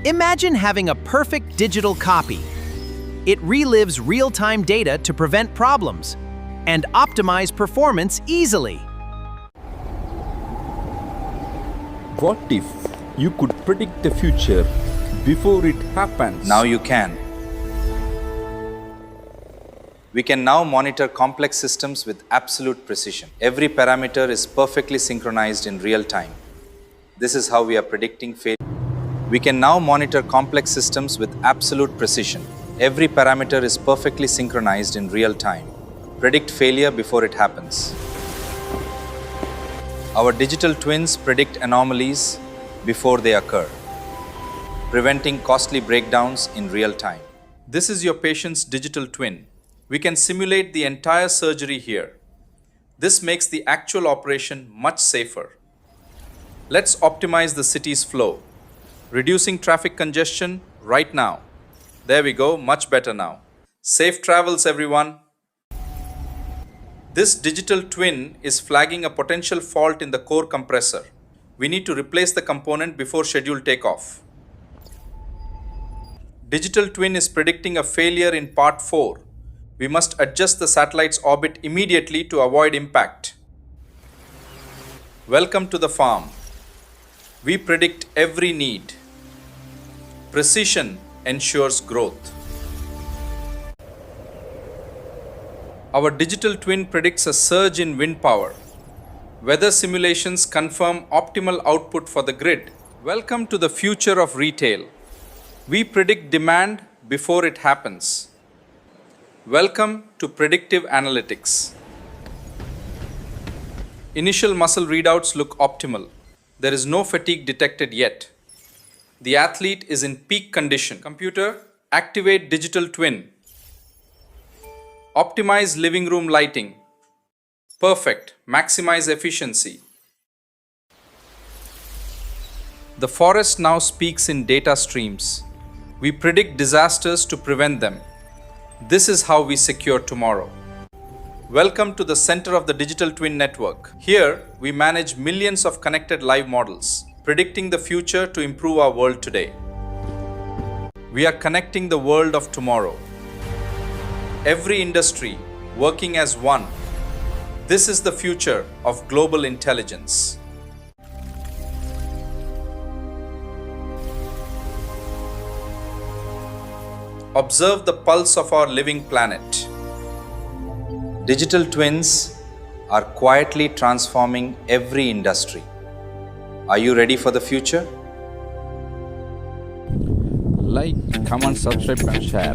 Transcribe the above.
Imagine having a perfect digital copy. It relives real-time data to prevent problems and optimize performance easily. What if you could predict the future before it happens? Now you can. We can now monitor complex systems with absolute precision. Every parameter is perfectly synchronized in real time. This is how we are predicting failure. We can now monitor complex systems with absolute precision. Every parameter is perfectly synchronized in real time. Predict failure before it happens. Our digital twins predict anomalies before they occur, preventing costly breakdowns in real time. This is your patient's digital twin. We can simulate the entire surgery here. This makes the actual operation much safer. Let's optimize the city's flow, reducing traffic congestion right now. There we go, much better now. Safe travels, everyone. This digital twin is flagging a potential fault in the core compressor. We need to replace the component before scheduled takeoff. Digital twin is predicting a failure in part 4. We must adjust the satellite's orbit immediately to avoid impact. Welcome to the farm. We predict every need. Precision ensures growth. Our digital twin predicts a surge in wind power. Weather simulations confirm optimal output for the grid. Welcome to the future of retail. We predict demand before it happens. Welcome to predictive analytics. Initial muscle readouts look optimal. There is no fatigue detected yet. The athlete is in peak condition. Computer, activate digital twin. Optimize living room lighting. Perfect. Maximize efficiency. The forest now speaks in data streams. We predict disasters to prevent them. This is how we secure tomorrow. Welcome to the center of the digital twin network. Here, we manage millions of connected live models, predicting the future to improve our world today. We are connecting the world of tomorrow. Every industry working as one. This is the future of global intelligence. Observe the pulse of our living planet. Digital twins are quietly transforming every industry. Are you ready for the future? Like, comment, subscribe and share.